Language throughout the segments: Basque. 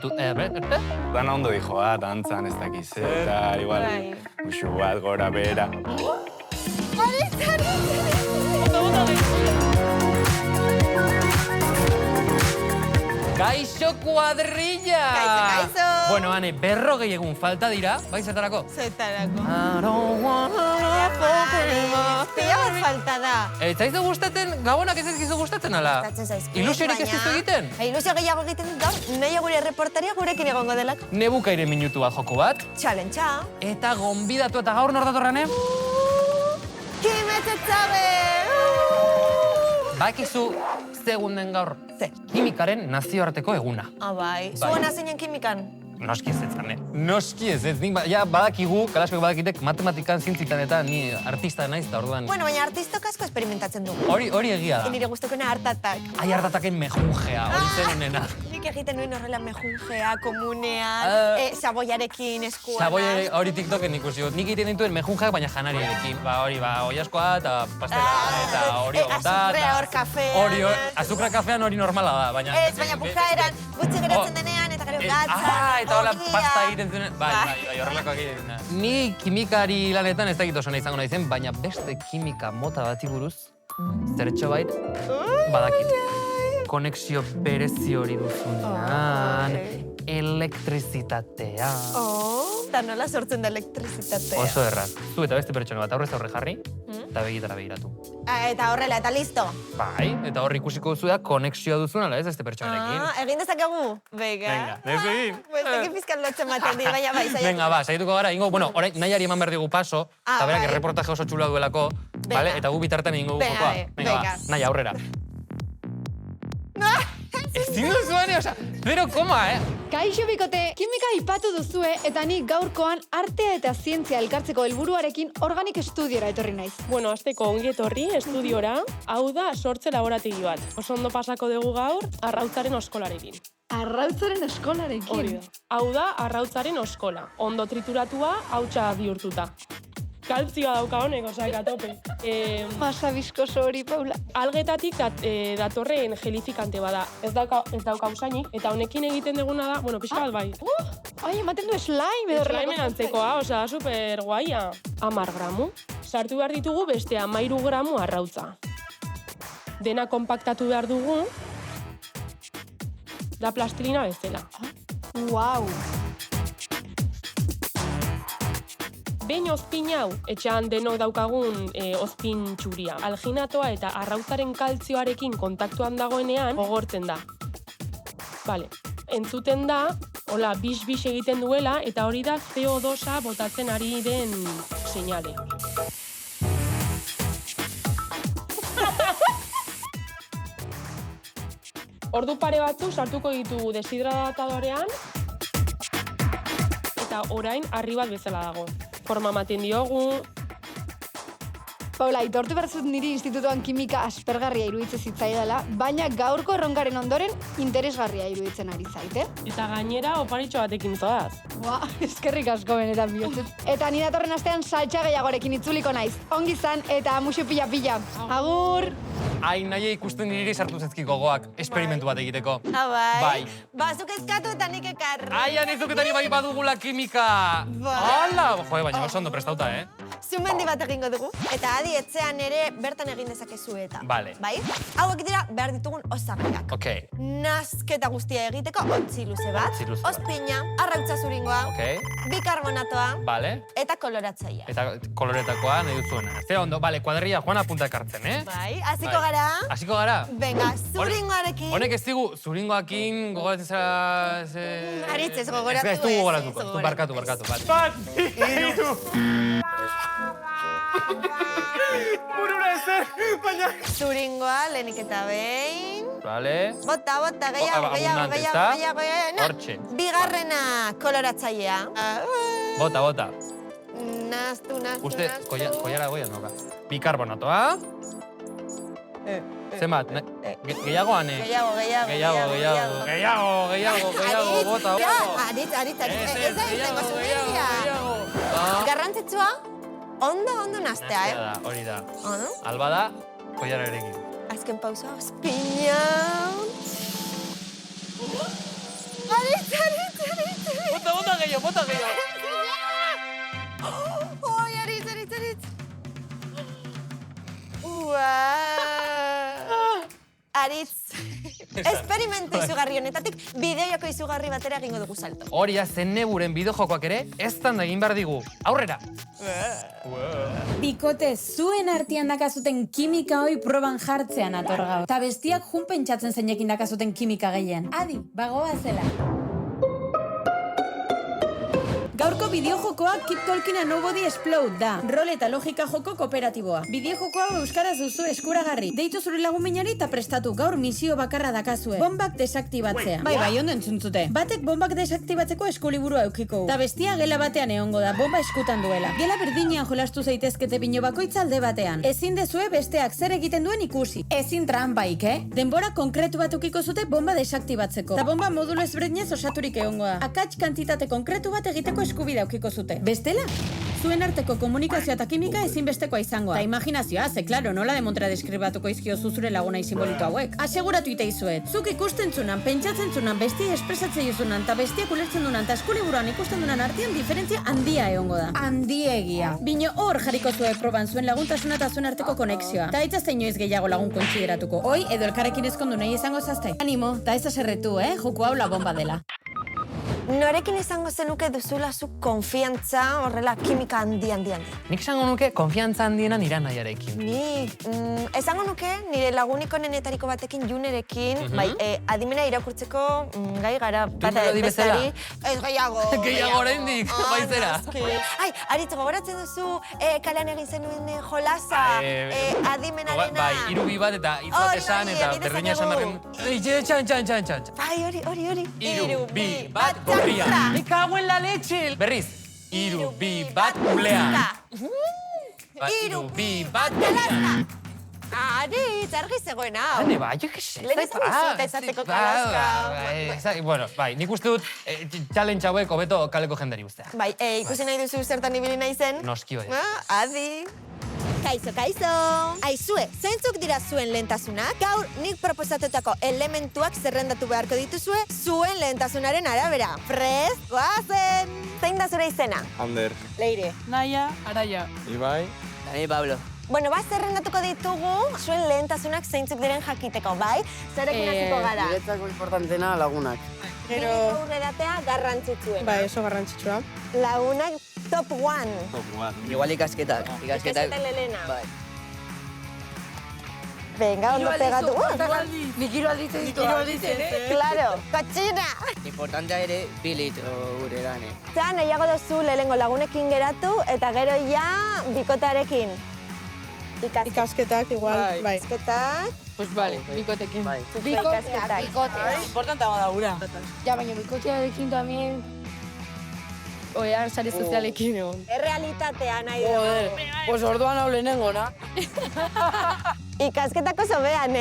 kantu... Dana ondo dijoa, dantzan ez dakiz, eta igual, musu bat gora bera. Kaixo kuadrilla! Kaixo! Bueno, Ane, 40 egun falta dira, bai zertarako? Zertarako. I don't wanna Pila bat falta da. Zaizu gustatzen, gabonak ez ezkizu gustatzen, ala? Gustatzen zaizkit, Ilusiorik ez baina- dizu egiten? Ilusio gehiago egiten dut gaur, nahi gure reportaria gurekin egongo delak. Nebukaire minutu bat joko bat. Challenge-a. Eta gonbidatu eta gaur nor datorren, Kimetzetzabe! Bakizu segunden gaur. Ze. Kimikaren nazioarteko eguna. Bai. Bai. Zuena zeinen kimikan? Noski ez etzan, Noski ez, nik badakigu, kalaskoek badakitek, matematikan, zientzitan eta ni artista naiz da orduan. Bueno, baina artistok asko experimentatzen dugu. Hori egia da. Nire guztokena hartatak. Ai hartataken mejungea, hori zen honena. Nik egiten nuen horrela mejungea, komunean, saboiarekin eskuana. Saboia hori TikToken ikusi dut. Nik egiten dituen mejungeak, baina janariarekin. Oiaskoa eta pastela eta hori ogota. Azukrea hor kafean. Azukra kafean hori normala da, baina... Ez, baina bukaeran, gutxi geratzen denean, eta gero gatza. Eta hola pasta egiten zuen. Bai, horrelakoak egiten. Ni kimikari lanetan ez dakit oso nahi izango naizen, baina beste kimika mota bati buruz, zertxo bait, badakit. Konexio berezi hori duzunean, elektrizitatea. Eta nola sortzen da elektrizitatea. Oso erraz. Zu eta beste pertsona bat aurrez aurre jarri, eta begitara begiratu. Eta horrela, eta listo. Bai, eta hor ikusiko duzu da konexioa duzun, ala ez, beste pertsonarekin. Egin dezakegu? Venga. ez egin. Bestekin pizkan lotzen maten di, baina bai, saiatu. Venga, saietuko gara, ingo, bueno, orain nahiari eman behar digu paso, eta berak bai. erreportaje oso txula duelako, vale? Eta gu bitartan egingo dugu jokoa. Venga, nahi aurrera. Ezin duzuan, osea, 0, Kaixo bikote, kimika ipatu duzue eta ni gaurkoan artea eta zientzia elkartzeko helburuarekin organik estudiora etorri naiz. Bueno, azteko ongi etorri estudiora, hau da sortze laborategi bat. Oso ondo pasako dugu gaur arrautzaren oskolarekin. Arrautzaren eskolarekin. Hori da. Hau da arrautzaren oskola. Ondo trituratua, hautsa bihurtuta. Kaltzioa dauka honek, osak atope. Masa biskoso hori, Paula. Algetatik datorren gelifikante bada. Ez dauka usainik, eta honekin egiten duguna da, bueno, pixka bat bai. Ai, ematen du slime edo Slime antzekoa, osea, super guaia. 10 gramu. Sartu behar ditugu beste 13 gramu arrautza. Dena konpaktatu behar dugu, da plastilina bezala. Wow. Behin ozpin hau, etxean denok daukagun ozpin txuria. Alginatoa eta arrautzaren kaltzioarekin kontaktuan dagoenean gogortzen da. Vale, entzuten da, hola, bis egiten duela, eta hori da CO2a botatzen ari den seinale. Ordu pare batzu sartuko ditugu deshidratadadorean, eta orain harri bat bezala dago. Forma ematen diogu. Paula, aitortu behar zut niri institutoan kimika aspergarria iruditzen zitzaidala, baina gaurko erronkaren ondoren interesgarria iruditzen ari zaite. Eta gainera oparitxo batekin zoaz. Eskerrik asko benetan bihurtut. Eta ni datorren astean saltsa gehiagorekin itzuliko naiz. Ongi izan eta musu pila. Agur! Ai, nahi ikusten niri sartu zezki gogoak, esperimentu bat egiteko. Bai. Bazuk eskatu eta nik ekar. Ai, anezuketari bai badugula kimika. Hala, baina oso ondo prestauta, Zumendi bat egingo dugu, eta adi etxean ere bertan egin dezakezu eta. Vale. Bai? Hauek dira behar ditugun osagarriak. Ok. Nazketa guztia egiteko, ontzi luze bat, ozpina, arrautza zuringoa, bikarbonatoa, Vale. eta koloratzailea. Eta koloretakoa nahi duzuena. Zer ondo, vale, kuadrilla joan apunta ekartzen, Bai, hasiko gara. Hasiko gara? Venga, zuringoarekin. Honek ez digu, zuringoakin gogoratzen zara... Aritzez gogoratu Ez du gogoratuko, ez du barkatu. Bat, hiru! Burura ezer, baina... Zuringoa, lehenik eta behin. Vale. Bota, gehiago. Hortxe. Bigarrena koloratzailea. Bota. Naztu. Uste, koiara goia noka. Bikarbonatoa. Zenbat, gehiago, Ane? Gehiago, bota. Aritz, ez da izango zumeria. Garrantzitsua, ondo naztea, Hori da. Ondo? Alba da, koiara erekin. Azken pausa, ozpina. Aritz. bota gehiago. Oi, aritz. Aritz, esperimentu izugarri honetatik bideoako izugarri batera egingo dugu salto. Hori Zeneburen bideojokoak ere, ez tanda egin behar digu. Aurrera! Bikote, zuen artean dakazuten kimika hoi proban jartzean atorgau. Ta bestiak jun pentsatzen zeinekin dakazuten kimika gehien. Adi, bagoa zela. Gaurko bideojokoa Keep Talking and Nobody Explode da. Rol eta logika joko kooperatiboa. Bideojokoa euskaraz duzu eskuragarri. Deitu zure lagunminari eta prestatu gaur misio bakarra dakazue. Bombak desaktibatzea. Bai, ondo entzuntzute. Batek bombak desaktibatzeko eskuliburua eukiko. Ta bestia gela batean egongo da, bomba eskutan duela. Gela berdinean jolastu zaitezkete bino bakoitza alde batean. Ezin dezue besteak zer egiten duen ikusi. Ezin trampaik, Denbora konkretu bat ukiko zute bomba desaktibatzeko. Ta bomba modulo ezberdinez osaturik egongo da. Akats kantitate konkretu bat egiteko eskubidea ukiko zute. Bestela? Zuen arteko komunikazioa eta kimika ezinbestekoa izangoa. Ta imaginazioa, klaro, nola demontra deskribatuko izkio zuzure lagunai simbolito hauek. Aseguratu iteizuet. Zuk ikusten zunan, pentsatzen zunan, bestia espresatzen juzunan, ta bestiak ulertzen dunan, ta eskuliburuan ikusten dunan artean diferentzia handia egongo da. Handiegia. Bino hor jarriko zuen proban zuen laguntasuna eta zuen arteko konexioa. Ta itzazte inoiz gehiago lagun kontsideratuko. Hoi, edo elkarrekin ezkondu nahi izango zazte. Animo, ta ez aserretu, joko hau la bomba dela. Norekin izango zenuke duzula zu konfiantza horrela kimika handi. Nik esango nuke konfiantza handiena nire anaiarekin. Nik esango nuke nire laguniko nenetariko batekin Junerekin, adimena irakurtzeko gai gara bata bezari. Ez gehiago. Gehiago oraindik, baizera. Ai, Aritz, gogoratzen duzu kalean egin zenuen jolasa, adimenarena. Bai, 3 bat eta hitz bat esan eta berdina esan berren. Txan. Bai, hori. 3, 2 bat, gorria. Me cago en la leche. Berriz. 3, 2 bat, ulea. 3, 2 bat, kalazka. Aritz, argi zegoen hau. Hane, bai, jo que se. Lehen esan dizut ezateko kalazka. Bueno, bai, nik uste dut challenge hauek hobeto kaleko jendari guztea. Bai, ikusi nahi duzu zertan ibili naizen? Noski bai. Adi. Kaixo. Aizue, zeintzuk dira zuen lehentasunak? Gaur nik proposatutako elementuak zerrendatu beharko dituzue zuen lehentasunaren arabera. Prest, goazen! Zein da zure izena? Ander. Leire. Naia, Araia. Ibai. Dani Pablo. Bueno, zerrendatuko ditugu zuen lehentasunak zeintzuk diren jakiteko, bai? Zerekin hasiko gara. Niretzako importantena lagunak. Gero aurreratea garrantzitsuena. Bai, oso garrantzitsua. Lagunak top 1. Igual ikasketak. Ikasketak Elena. Bai. Venga, ondo pegatu. Nik hiru aldiz ditu. Claro, kotxina! Importantea ere 2 litro gure dane. Eta nahiago duzu lehenengo lagunekin geratu eta gero ja bikotarekin. Ikasketak, igual. Bai. Ikasketak. Pues vale, bikotekin. Ikasketak. Importantea da gura. Ja, baina bikotearekin tamien... Oean, sare sozialekin egon. Errealitatea nahi dugu. Pues orduan hau lehenengo, na? Ikasketako zobean,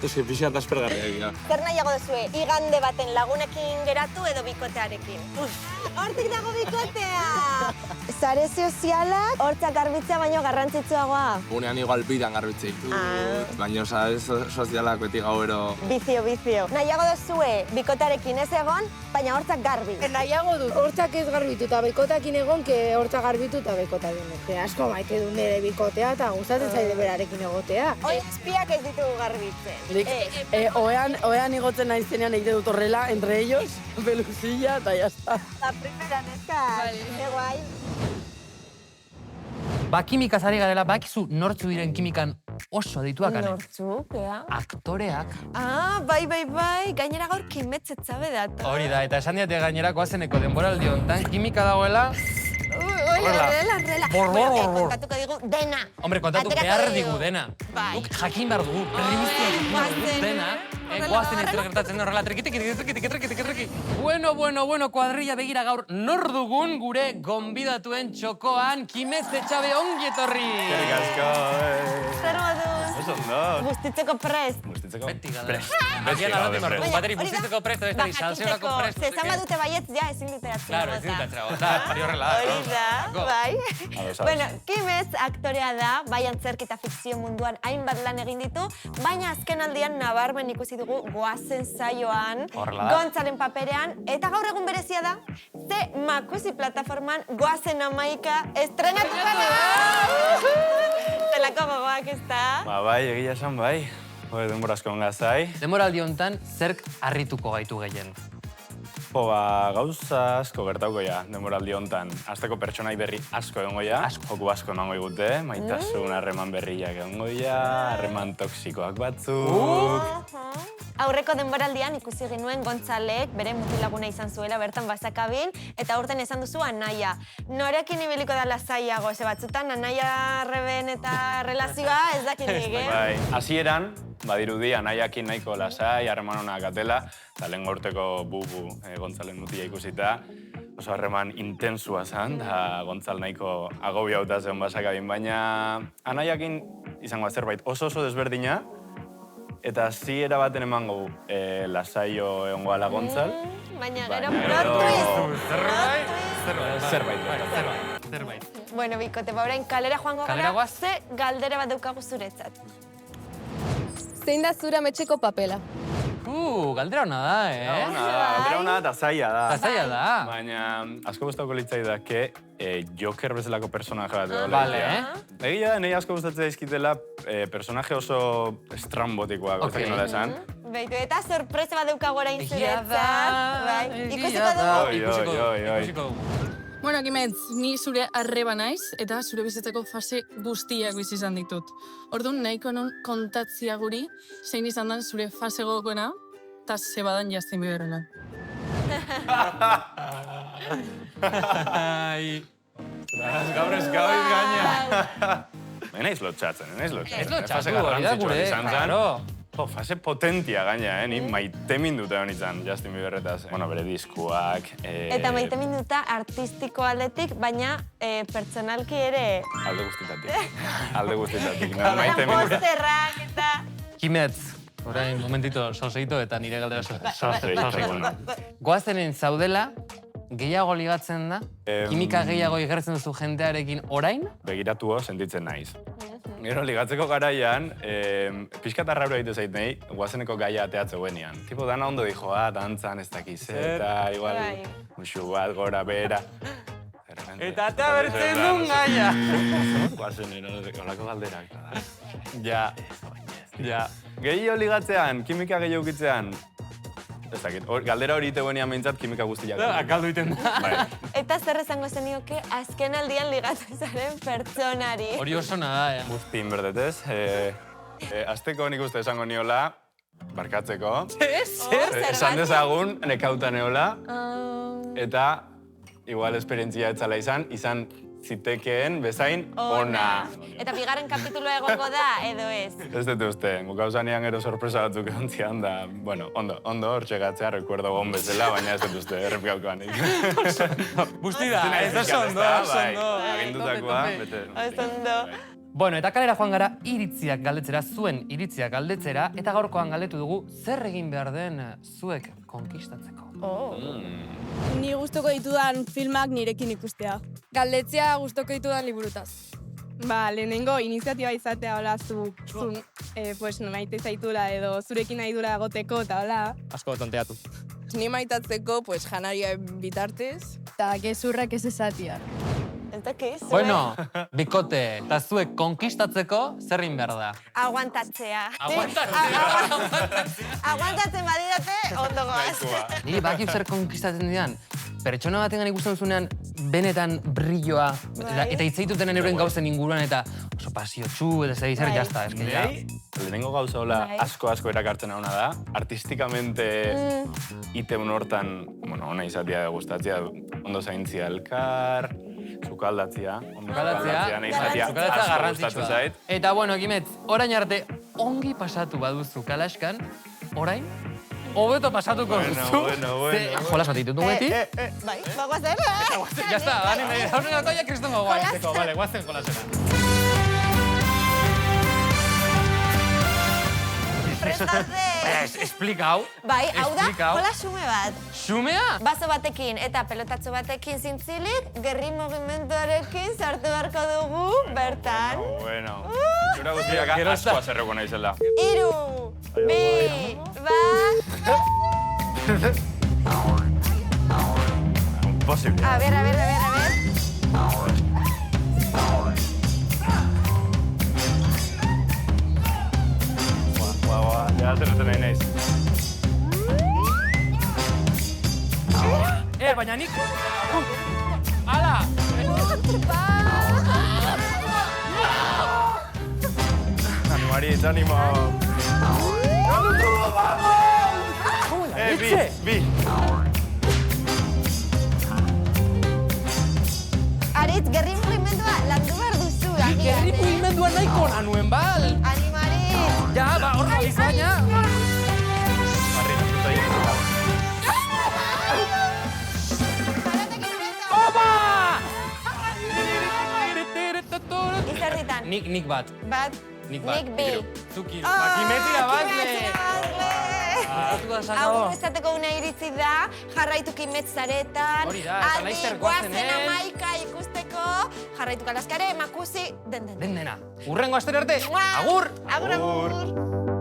Ez que pixat aspergarria egia. Zer nahiago duzue, igande baten lagunekin geratu edo bikotearekin? Hortik dago bikotea! Sare sozialak hortzak garbitzea baino garrantzitsuagoa. Gunean igual bidan garbitzea ditut, baina sare sozialak beti gauero... Bizio. Nahiago duzue, bikotearekin ez egon, baina hortzak garbi. Nahiago dut, hortzak ez garbitu eta bikotakin egon, que hortzak garbitu eta bikotakin. Asko maite du nire bikotea eta gustatzen zaide berarekin egotea. Hoi, espiak ez ditugu garbitzen. Oean igotzen naizenean egite dut horrela, entre ellos, pelusilla eta jazta. La primera neska, guai. Ba, kimikaz ari garela, bakizu nortzu diren kimikan oso dituak ane. Nortzuk, Aktoreak. Bai, gainera gaur kimetzetzabe datu. Hori da, eta esan diate gainerako azeneko denboraldi honetan, kimika dagoela... Horrela. Kontatuko digu dena. Hombre, kontatu behar digu dena. Duk jakin behar dugu, perribiztiak dena. Goazten ez gertatzen horrela, triki. Bueno, kuadrilla begira gaur nor dugun gure gonbidatuen txokoan Kimez Etxabe ongi etorri. Eskerrik asko, Zer moduz? ondo. Bustitzeko prest. Bustitzeko Beti gada. prest. Agian aldatzen behar dugu. Baina, Bateri hori da, bustitzeko prest, ez da, salseorako prest. Ze esan badute baietz, ja, ezin dute atzera. Claro, ez dut atzera bota, hori horrela da. Hori da, bai. Ados. Bueno, Kimez aktorea da, bai antzerki eta fikzio munduan hainbat lan egin ditu, baina azken aldian nabarmen ikusi dugu Goazen saioan, Horrela da. Gontzalen paperean, eta gaur egun berezia da, ze Makusi plataforman Goazen amaika estrenatuko da! Zelako gogoak ez da? Ba, bai, egia esan bai. Denbora asko ongazai. Demoraldi honetan, zerk harrituko gaitu gehien? Jo, ba, gauza asko gertauko ja, denboraldi hontan. Azteko pertsonai berri asko egongo ja, joku asko emango igute, maitasun harreman berriak egongo ja, harreman toksikoak batzuk. Aurreko denboraldian ikusi genuen Gontzalek bere mutilaguna izan zuela bertan basakabil, eta aurten esan duzu Anaia. Norekin ibiliko da lasaiago, ze batzutan Anaia Reben eta relazioa ez dakinik, Bai, hasieran, badirudi Anaiakin nahiko lasai, harreman honak atela, eta lehen urteko bubu Gontzalen mutila ikusita, oso harreman intensua zen, da Gontzal nahiko agobiauta zen basakabin, baina Anaiakin izango zerbait oso desberdina, eta hasiera baten emango lasaio egongo ala Gontzal. Baina Baina gero gero- Zerbait. Zerbait. Bueno, bikote, ba orain kalera joango Kalera gara, goaz? ze galdera bat daukagu zuretzat. Zein da zure ametxeko papela? Galdera hona da, Galdera hona eta zaila da. Eta zaila da. Baina asko gustatuko litzaidake Joker bezalako personaje bat edo Vale, Egia da, nahi asko gustatzen daizkitela personaje oso estrambotikoak, ez dakit nola esan. Beitu, eta sorpresa bat daukagu orain Egia zuretzat. da, Bai, egia ikusiko da. dugu. Ikusiko dugu, Oi. ikusiko dugu. Bueno, Kimetz, ni zure arreba naiz eta zure bizitzeko fase guztiak bizi izan ditut. Orduan, nahiko non kontatzia guri, zein izan den zure fase gogokoena, eta ze badan Justin Bieberrena. Gaur ez gauiz gaina. Naiz lotxatzen. Ez lotxatu, hori da gure, claro. Fase potentia gaina, ni maite minduta hon izan Justin Bieberretaz. Bueno, bere diskuak. Eta maite minuta artistiko aldetik, baina pertsonalki ere... Alde guztitatik. Alde guztitatik. Maite minuta. Posterrak eta... Kimetz, orain momentito soseito eta nire galdera Soseito, bueno. Goazenen zaudela, gehiago ligatzen da, kimika gehiago igertzen duzu jendearekin orain, Begiratu sentitzen naiz. Gero, ligatzeko garaian, pixka eta rauro egite zait nahi, Goazeneko gaia ateatze guenean. Tipo, dana ondo dijo, dantzan ez dakiz, eta igual, musu bat, gora, bera. Eta atea bertzen duen gaia. Goazenero, olako galderak. Ja. Gehiago ligatzean, kimika gehiago ukitzean, ez dakit, galdera hori iteguenean behintzat kimika guztiak. Akaldu iten da. Eta zer esango zenioke azken aldian ligatzen zaren pertsonari. Hori oso nada, Guztin berdetez. Azteko nik uste esango niola, barkatzeko. Esan dezagun, nekauta neola. Eta, igual esperientzia etzala izan zitekeen bezain ona. Eta bigarren kapituloa egongo da, edo ez? Ez dut uste, gauzanean gero sorpresa batzuk ontzian da, bueno, ondo hor txegatzea, rekuerdo gon bezala, baina ez dut uste, errepikaukoan. Busti da, ez oso ondo, oso ondo. Agindutakoa, bete. Oso ondo. Bueno, eta kalera joan gara iritziak galdetzera, zuen iritziak galdetzera, eta gaurkoan galdetu dugu zer egin behar den zuek konkistatzeko. Ni gustoko ditudan filmak nirekin ikustea. Galdetzea gustoko ditudan liburutaz. Ba, lehenengo iniziatiba izatea, hola, pues, maite zaitula edo zurekin nahi dura egoteko, eta hola. Asko tonteatu. Ni maitatzeko, pues, janaria bitartez. Eta gezurrak ez esatia. Ez dakiz? Bueno, bikote, eta zuek konkistatzeko zer egin behar da? Aguantatzea. Aguantatzea. Aguantatzen badidate, ondo goaz. Niri bakik zer konkistatzen didan. Pertsona batengan ikusten zunean benetan brilloa, eta hitzeituten euren gauzen inguruan, eta oso pasiotxu, eta zer jazta, eske ja. Lehenengo gauza hola asko erakartzen hona da, artistikamente iteun hortan, bueno, ona izatea gustatzea, ondo zaintzia elkar, sukaldatzea, nahi izatea, asko gustatzen zait. Eta bueno, Kimetz, orain arte ongi pasatu baduzu kalaskan, orain, hobeto pasatuko duzu. Bueno. Jolas bat ditut beti. Bai, bagoazen. Ya está, haunenako ya kristongo guaizteko, vale, guazen jolasera. Explika hau. Bai, hau da, Explika hau. hola xume bat. Xumea? Bazo batekin eta pelotatxo batekin zintzilik, gerri mugimenduarekin sartu beharko dugu, bertan. Bueno. Zura guztiak Gero asko azerreko naizela. 3, 2, bat. Imposible. A ver. Ja zerretzen nahi naiz. Baina nik... Ala! Marit, animo. Bi. Aritz, gerri mugimendua landu behar duzu. Gerri mugimendua nahiko nanuen, bal? Animarit. Ja, horra baina. Barri, naskuta egin. Izerritan. Nik bat. Bat. Nik bat. Nik bi. Zuki. Bakimetira bazle. Hau izateko una iritsi da, jarraitu kimetz zaretan. Hori da, eta laizter goazen, amaika ikusteko, jarraitu kalazkare, makusi, den. Den dena. Urrengo astera arte. Agur! Agur.